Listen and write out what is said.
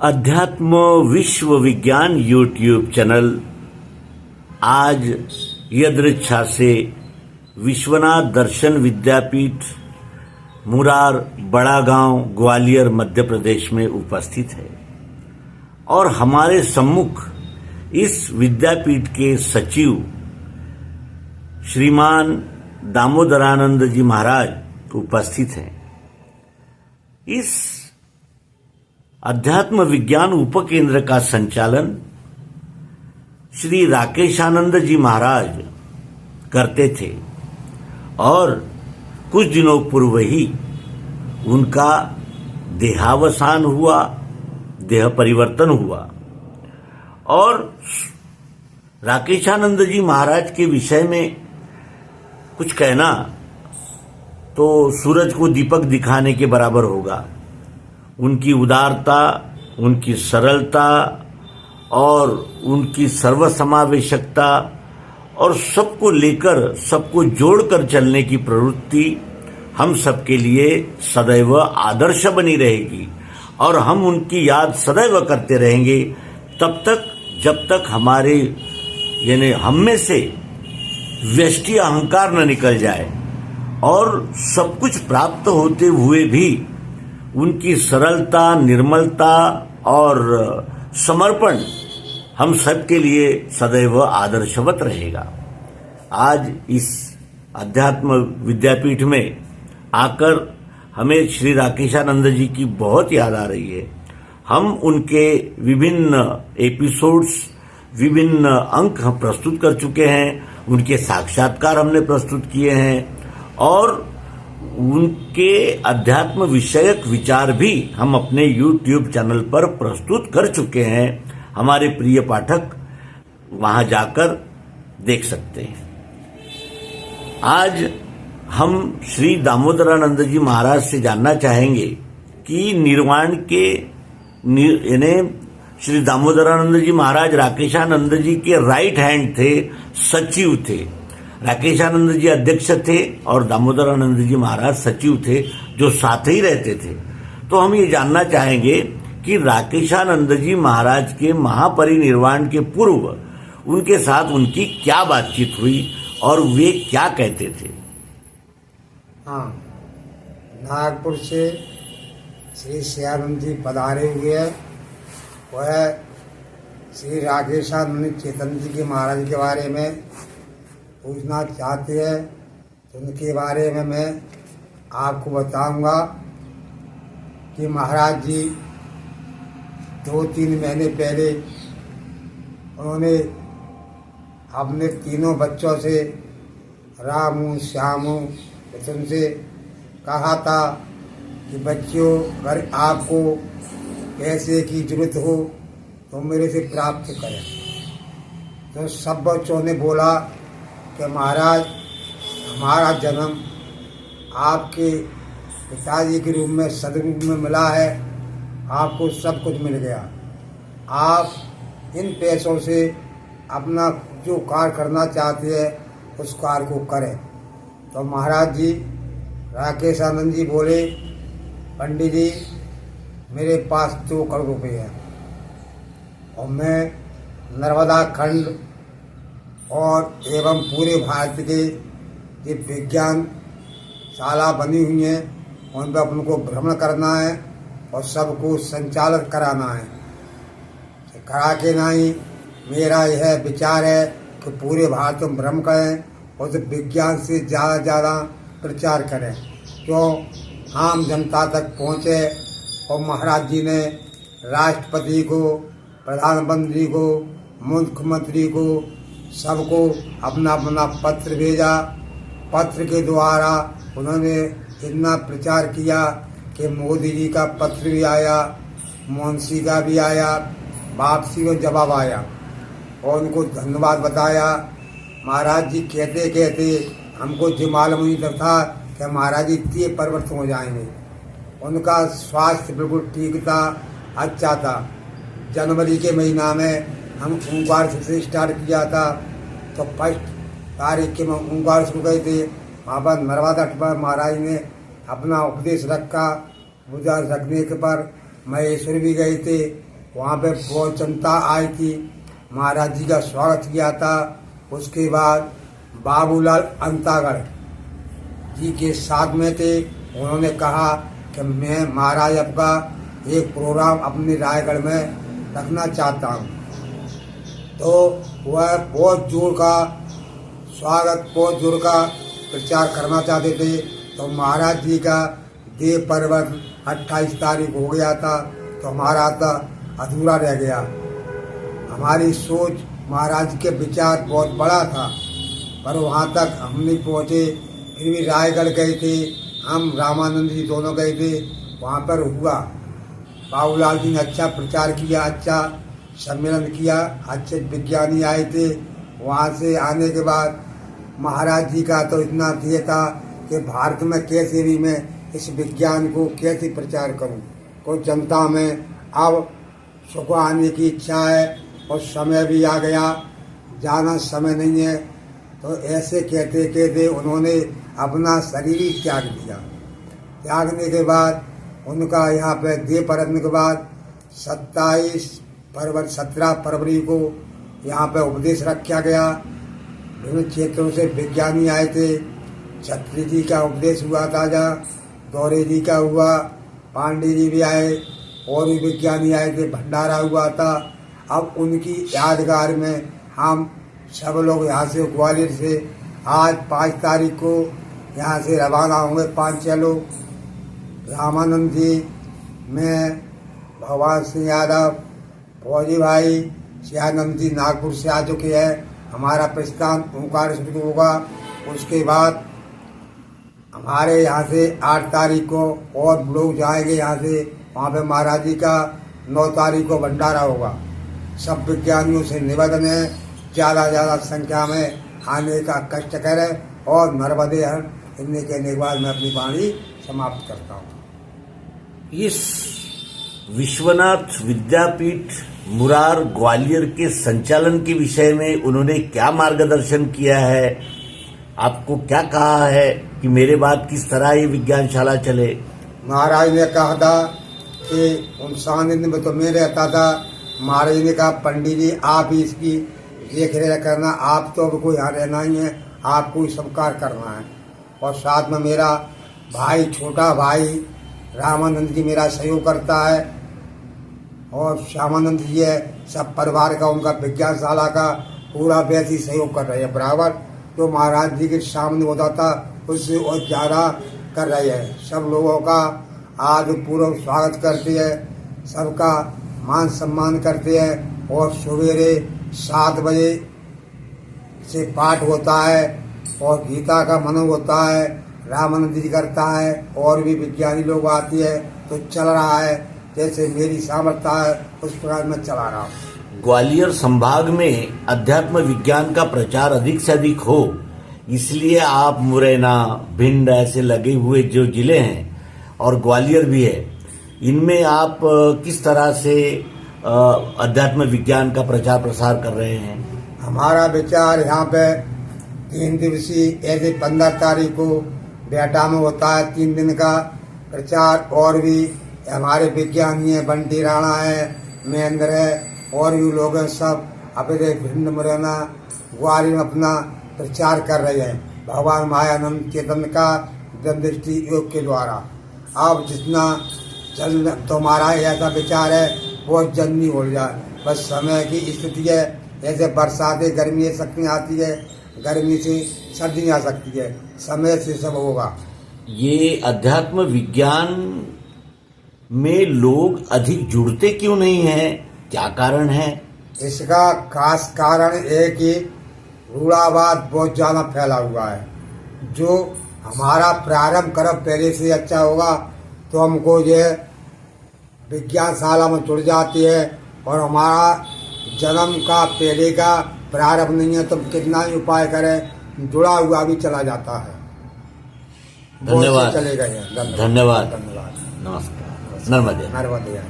अध्यात्म विश्व विज्ञान यूट्यूब चैनल आज यदृच्छा से विश्वनाथ दर्शन विद्यापीठ मुरार बड़ा गांव ग्वालियर मध्य प्रदेश में उपस्थित है और हमारे सम्मुख इस विद्यापीठ के सचिव श्रीमान दामोदरानंद जी महाराज उपस्थित हैं। इस अध्यात्म विज्ञान उपकेंद्र का संचालन श्री राकेशानंद जी महाराज करते थे और कुछ दिनों पूर्व ही उनका देहावसान हुआ, देह परिवर्तन हुआ। और राकेशानंद जी महाराज के विषय में कुछ कहना तो सूरज को दीपक दिखाने के बराबर होगा। उनकी उदारता, उनकी सरलता और उनकी सर्वसमावेशकता और सबको लेकर, सबको जोड़कर चलने की प्रवृत्ति हम सबके लिए सदैव आदर्श बनी रहेगी और हम उनकी याद सदैव करते रहेंगे तब तक जब तक हमारे यानी हम में से व्यष्टि अहंकार न निकल जाए और सब कुछ प्राप्त होते हुए भी उनकी सरलता, निर्मलता और समर्पण हम सबके लिए सदैव आदर्शवत रहेगा। आज इस अध्यात्म विद्यापीठ में आकर हमें श्री राकेशानंद जी की बहुत याद आ रही है। हम उनके विभिन्न एपिसोड्स, विभिन्न अंक हम प्रस्तुत कर चुके हैं, उनके साक्षात्कार हमने प्रस्तुत किए हैं और उनके अध्यात्म विषयक विचार भी हम अपने YouTube चैनल पर प्रस्तुत कर चुके हैं। हमारे प्रिय पाठक वहां जाकर देख सकते हैं। आज हम श्री दामोदरानंद जी महाराज से जानना चाहेंगे कि निर्वाण के यानी श्री दामोदरानंद जी महाराज राकेशानंद जी के राइट हैंड थे, सचिव थे। राकेशानंद जी अध्यक्ष थे और दामोदरानंद जी महाराज सचिव थे जो साथ ही रहते थे। तो हम ये जानना चाहेंगे कि राकेशानंद जी महाराज के महापरिनिर्वाण के पूर्व उनके साथ उनकी क्या बातचीत हुई और वे क्या कहते थे। हाँ, नागपुर से श्री श्यानंद जी पधारे हुए हैं। वह श्री राकेशानंद चेतन जी के महाराज के बारे में पूछना चाहते हैं तो उनके बारे में मैं आपको बताऊंगा कि महाराज जी 2-3 महीने पहले उन्होंने अपने तीनों बच्चों से रामू, श्यामू, मिथुन से कहा था कि बच्चों अगर आपको पैसे की जरूरत हो तो मेरे से प्राप्त करें। तो सब बच्चों ने बोला कि महाराज हमारा जन्म आपके पिताजी के रूप में सदरूप में मिला है, आपको सब कुछ मिल गया। आप इन पैसों से अपना जो कार्य करना चाहते हैं उस कार्य को करें। तो महाराज जी राकेशानंद जी बोले, पंडित जी मेरे पास 2 करोड़ रुपये हैं और मैं नर्मदा खंड और एवं पूरे भारत के ये विज्ञान शाला बनी हुई हैं उन पर अपन को भ्रमण करना है और सबको संचालित कराना है। करा के नहीं, मेरा यह विचार है कि पूरे भारत में भ्रमण करें और तो विज्ञान से ज़्यादा ज़्यादा प्रचार करें, क्यों आम जनता तक पहुँचे। और महाराज जी ने राष्ट्रपति को, प्रधानमंत्री को, मुख्यमंत्री को, सबको अपना अपना पत्र भेजा। पत्र के द्वारा उन्होंने इतना प्रचार किया कि मोदी जी का पत्र भी आया, मोहन सिंह का भी आया, वापसी का जवाब आया और उनको धन्यवाद बताया। महाराज जी कहते कहते हमको जो मालूम नहीं था कि महाराज जी इतने परिवर्तन हो जाएंगे। उनका स्वास्थ्य बिल्कुल ठीक था, अच्छा था। जनवरी के महीना में हम ओंकार से स्टार्ट किया था तो 1 तारीख के में ओंकार शुरू गए थे। वहाँ पर नर्मदा तट पर महाराज ने अपना उपदेश रखा। पूजा रखने के पर महेश्वर भी गए थे, वहाँ पे बहुत जनता आई थी, महाराज जी का स्वागत किया था। उसके बाद बाबूलाल अंतागढ़ जी के साथ में थे। उन्होंने कहा कि मैं महाराज आपका एक प्रोग्राम अपने रायगढ़ में रखना चाहता हूँ। तो वह बहुत जोर का स्वागत, बहुत जोर का प्रचार करना चाहते थे। तो महाराज जी का देव पर्वत 28 तारीख हो गया था, तो हमारा तो अधूरा रह गया। हमारी सोच, महाराज के विचार बहुत बड़ा था, पर वहाँ तक हम नहीं पहुँचे। फिर भी रायगढ़ गए थे, हम रामानंद जी दोनों गए थे, वहाँ पर हुआ। बाबूलाल जी ने अच्छा प्रचार किया, अच्छा सम्मेलन किया, अच्छे विज्ञानी आए थे। वहाँ से आने के बाद महाराज जी का तो इतना ध्येय था कि भारत में कैसे भी मैं इस विज्ञान को कैसे प्रचार करूं। कोई जनता में अब सुख आने की इच्छा है और समय भी आ गया, जाना समय नहीं है। तो ऐसे कहते कहते उन्होंने अपना शरीर ही त्याग दिया। त्यागने के बाद उनका यहाँ पे देह परतने के बाद 17 फरवरी को यहाँ पे उपदेश रखा गया। विभिन्न क्षेत्रों से विज्ञानी आए थे। छत्री जी का उपदेश हुआ था, गौरे जी का हुआ, पांडे जी भी आए और भी विज्ञानी आए थे, भंडारा हुआ था। अब उनकी यादगार में हम सब लोग यहाँ से ग्वालियर से आज 5 तारीख को यहाँ से रवाना होंगे, 5-6 लोग। रामानंद जी, मैं, भगवान सिंह यादव, फौजी भाई, सियानंद जी नागपुर से आ चुके हैं। हमारा प्रस्थान ओंकारेश्वर को होगा। उसके बाद हमारे यहाँ से 8 तारीख को और लोग जाएंगे यहाँ से, वहाँ पे महाराज जी का 9 तारीख को भंडारा होगा। सब विज्ञानियों से निवेदन है ज़्यादा संख्या में आने का कष्ट करें और नर्मदे हर। इतने कहने के बाद मैं अपनी वाणी समाप्त करता हूँ। इस विश्वनाथ विद्यापीठ मुरार ग्वालियर के संचालन के विषय में उन्होंने क्या मार्गदर्शन किया है? आपको क्या कहा है कि मेरे बाद किस तरह ये विज्ञानशाला चले? महाराज ने कहा था कि उन सानिध्य में तो मैं रहता था। महाराज ने कहा, पंडित जी आप ही इसकी देख रेख करना, आप तो अब कोई यहाँ रहना ही है, आपको ही सब कार्य करना है। और साथ में मेरा भाई, छोटा भाई रामानंद जी मेरा सहयोग करता है और श्यामानंद जी है, सब परिवार का, उनका विज्ञानशाला का पूरा वैसे ही सहयोग कर रहे हैं बराबर। जो महाराज जी के सामने होता था उससे और ज़्यादा कर रहे हैं। सब लोगों का आज पूरा स्वागत करते हैं, सबका मान सम्मान करते हैं। और सवेरे 7 बजे से पाठ होता है और गीता का मनन होता है, रामानंद जी करता है और भी विज्ञानी लोग आती है। तो चल रहा है, जैसे मेरी सामर्थ्य है उस प्रकार मैं चला रहा हूँ। ग्वालियर संभाग में अध्यात्म विज्ञान का प्रचार अधिक से अधिक हो, इसलिए आप मुरैना, भिंड ऐसे लगे हुए जो जिले हैं और ग्वालियर भी है, इनमें आप किस तरह से अध्यात्म विज्ञान का प्रचार प्रसार कर रहे हैं? हमारा विचार यहाँ पे 3 दिवसीय, ऐसे 15 तारीख को बेटा में होता है 3 दिन का प्रचार। और भी हमारे विज्ञानी हैं, बंटी राणा है, महेंद्र है और भी लोग हैं, सब अपने भिंड मुरैना ग्वालियर में अपना प्रचार कर रहे हैं भगवान मायानंद चेतन का जन्मदृष्टि योग के द्वारा। अब जितना जल्द तुम्हारा ऐसा विचार है बहुत जल्दी हो जाए, बस समय की स्थिति है। ऐसे बरसातें, गर्मी शक्ति आती है, गर्मी से सर्दी आ सकती है, समय से सब होगा। ये अध्यात्म विज्ञान में लोग अधिक जुड़ते क्यों नहीं हैं? क्या कारण है? इसका खास कारण है कि रूढ़ावाद बहुत ज्यादा फैला हुआ है। जो हमारा प्रारंभ कर्म पहले से अच्छा होगा तो हमको ये विज्ञानशाला में जुड़ जाती है, और हमारा जन्म का पहले का प्रारंभ नहीं है तो कितना ही उपाय करें, जुड़ा हुआ भी चला जाता है। धन्यवाद। चले गए हैं। धन्यवाद। धन्यवाद। नमस्कार। नर्मदे। नर्मदे।